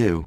do.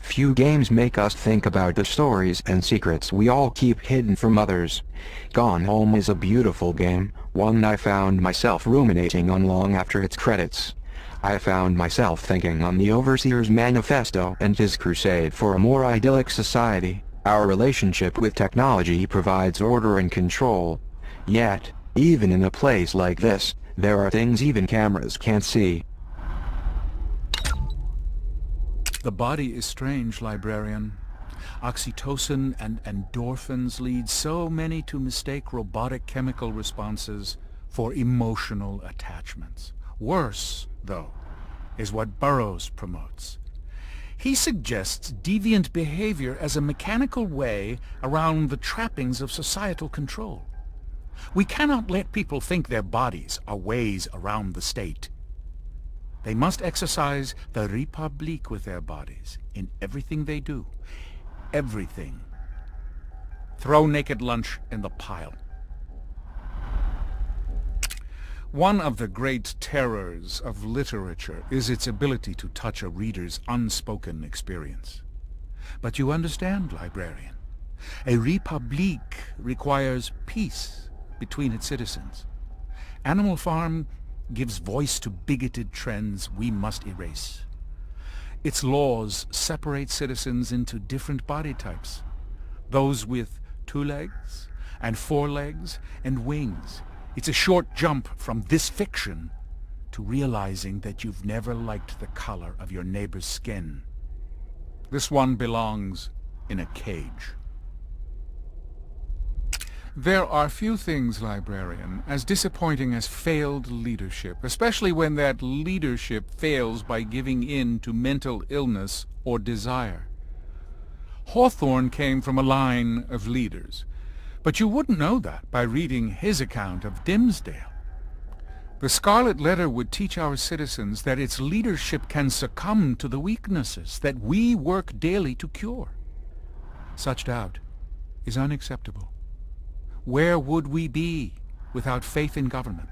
Few games make us think about the stories and secrets we all keep hidden from others. Gone Home is a beautiful game, one I found myself ruminating on long after its credits. I found myself thinking on the Overseer's manifesto and his crusade for a more idyllic society. Our relationship with technology provides order and control. Yet, even in a place like this, there are things even cameras can't see. The body is strange, librarian. Oxytocin and endorphins lead so many to mistake robotic chemical responses for emotional attachments. Worse, though, is what Burroughs promotes. He suggests deviant behavior as a mechanical way around the trappings of societal control. We cannot let people think their bodies are ways around the state. They must exercise the République with their bodies in everything they do. Everything. Throw naked lunch in the pile. One of the great terrors of literature is its ability to touch a reader's unspoken experience. But you understand, librarian, a République requires peace between its citizens. Animal Farm gives voice to bigoted trends we must erase. Its laws separate citizens into different body types, those with 2 legs and 4 legs and wings. It's a short jump from this fiction to realizing that you've never liked the color of your neighbor's skin. This one belongs in a cage. There are few things, librarian, as disappointing as failed leadership, especially when that leadership fails by giving in to mental illness or desire. Hawthorne came from a line of leaders, but you wouldn't know that by reading his account of Dimmesdale. The Scarlet Letter would teach our citizens that its leadership can succumb to the weaknesses that we work daily to cure. Such doubt is unacceptable. Where would we be without faith in government?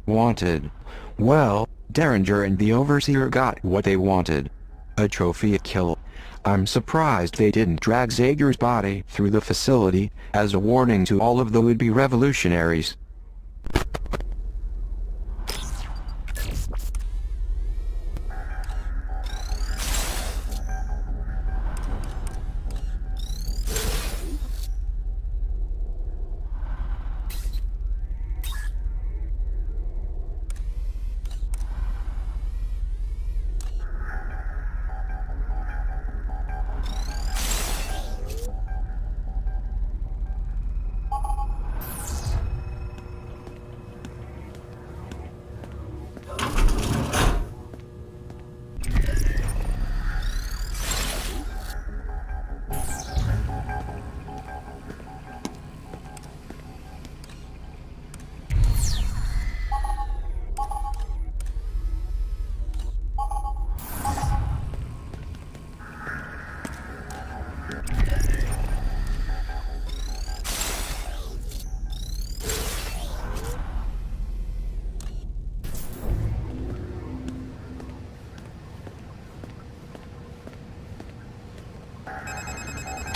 Wanted. Well, Derringer and the Overseer got what they wanted. A trophy kill. I'm surprised they didn't drag Zager's body through the facility as a warning to all of the would-be revolutionaries.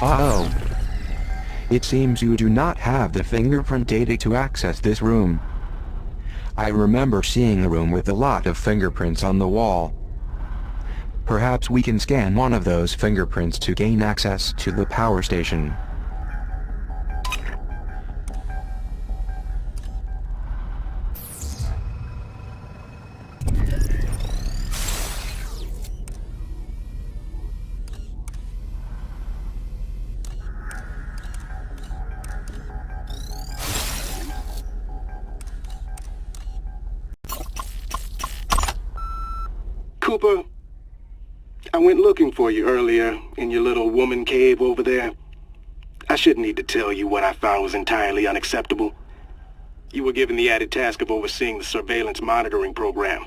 Uh-oh. It seems you do not have the fingerprint data to access this room. I remember seeing a room with a lot of fingerprints on the wall. Perhaps we can scan one of those fingerprints to gain access to the power station. Cooper, I went looking for you earlier in your little woman cave over there. I shouldn't need to tell you what I found was entirely unacceptable. You were given the added task of overseeing the surveillance monitoring program,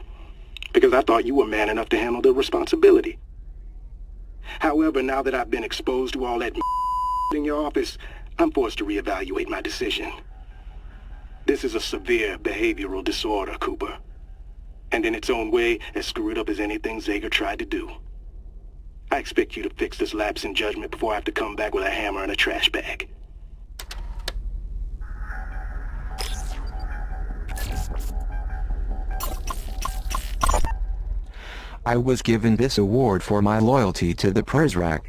because I thought you were man enough to handle the responsibility. However, now that I've been exposed to all that in your office, I'm forced to reevaluate my decision. This is a severe behavioral disorder, Cooper. And in its own way, as screwed up as anything Zager tried to do. I expect you to fix this lapse in judgment before I have to come back with a hammer and a trash bag. I was given this award for my loyalty to the Prizrak.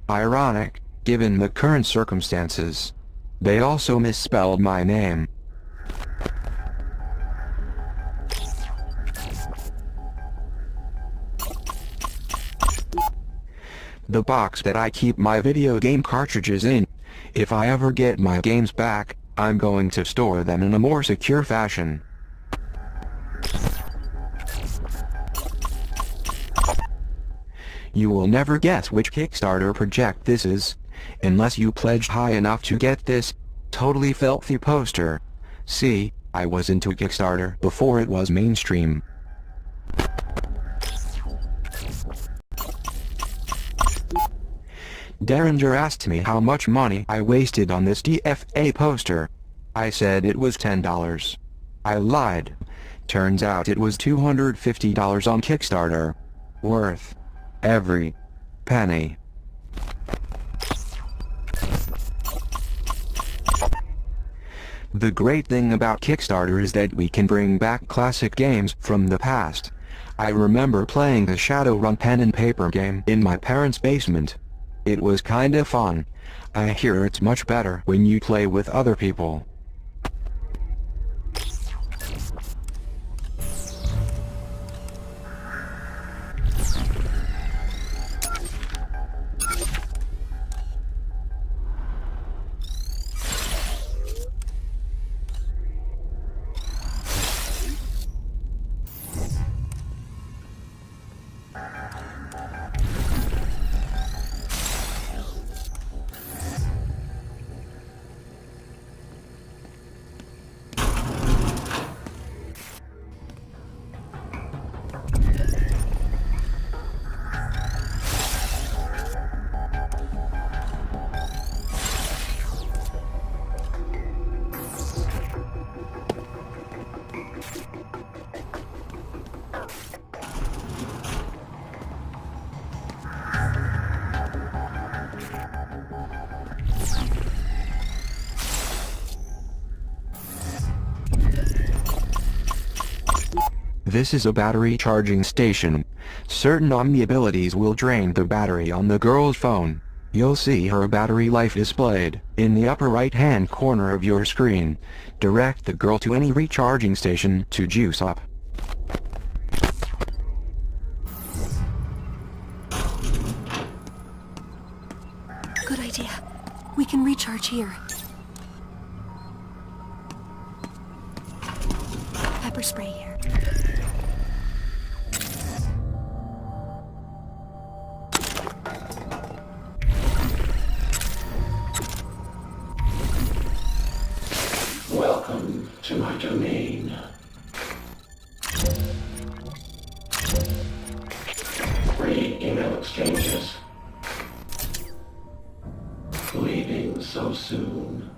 Ironic, given the current circumstances. They also misspelled my name. The box that I keep my video game cartridges in. If I ever get my games back, I'm going to store them in a more secure fashion. You will never guess which Kickstarter project this is, unless you pledge high enough to get this totally filthy poster. See, I was into Kickstarter before it was mainstream. Derringer asked me how much money I wasted on this DFA poster. I said it was $10. I lied. Turns out it was $250 on Kickstarter. Worth every penny. The great thing about Kickstarter is that we can bring back classic games from the past. I remember playing the Shadowrun pen and paper game in my parents' basement. It was kinda fun. I hear it's much better when you play with other people. This is a battery charging station. Certain Omni abilities will drain the battery on the girl's phone. You'll see her battery life displayed in the upper right-hand corner of your screen. Direct the girl to any recharging station to juice up. Good idea. We can recharge here. Pepper spray here. Welcome to my domain. Free email exchanges. Leaving so soon.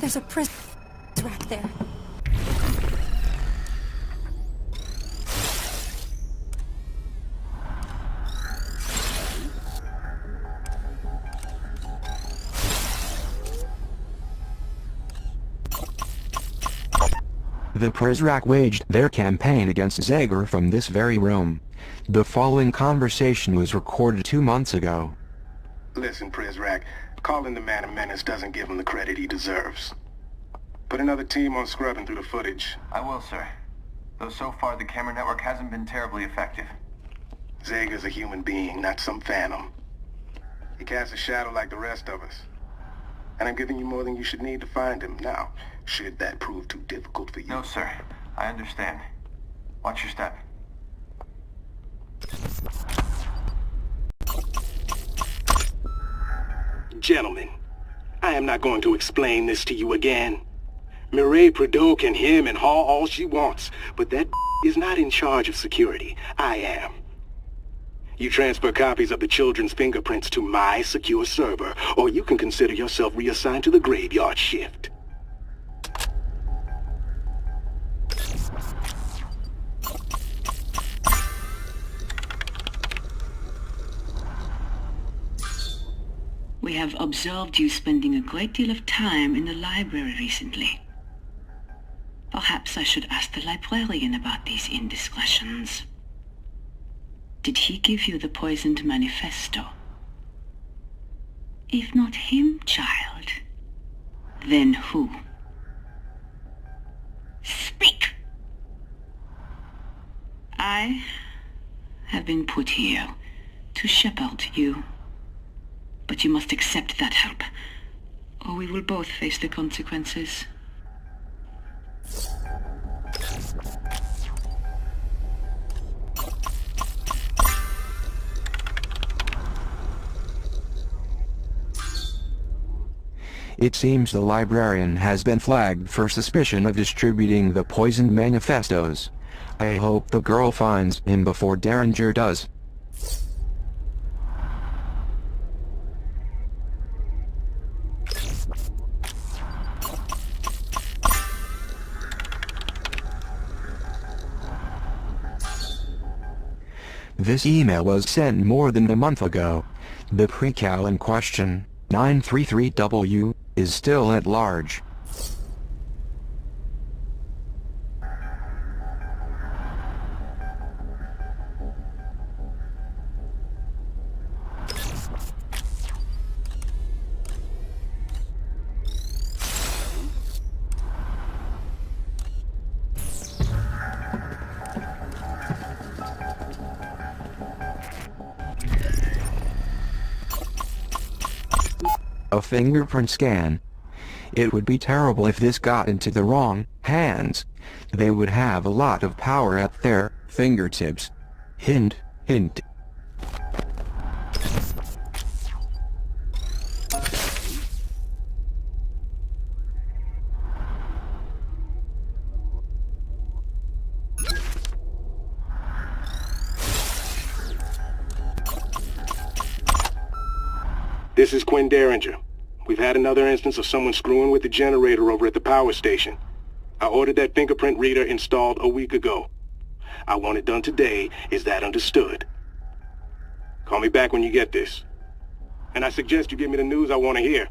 There's a prison rack there. The Prizrak waged their campaign against Zager from this very room. The following conversation was recorded 2 months ago. Listen, Prizrak, calling the man a menace doesn't give him the credit he deserves. Put another team on scrubbing through the footage. I will, sir. Though so far the camera network hasn't been terribly effective. Zager's a human being, not some phantom. He casts a shadow like the rest of us. And I'm giving you more than you should need to find him. Now, should that prove too difficult for you? No, sir. I understand. Watch your step. Gentlemen, I am not going to explain this to you again. Mireille Prideaux can hem and haw all she wants, but that is not in charge of security. I am. You transfer copies of the children's fingerprints to my secure server, or you can consider yourself reassigned to the graveyard shift. We have observed you spending a great deal of time in the library recently. Perhaps I should ask the librarian about these indiscretions. Did he give you the poisoned manifesto? If not him, child, then who? Speak! I have been put here to shepherd you. But you must accept that help, or we will both face the consequences. It seems the librarian has been flagged for suspicion of distributing the poisoned manifestos. I hope the girl finds him before Derringer does. This email was sent more than a month ago. The precal in question, 933W, is still at large. A fingerprint scan. It would be terrible if this got into the wrong hands. They would have a lot of power at their fingertips. Hint, hint. This is Quinn Derringer. We've had another instance of someone screwing with the generator over at the power station. I ordered that fingerprint reader installed a week ago. I want it done today. Is that understood? Call me back when you get this. And I suggest you give me the news I want to hear.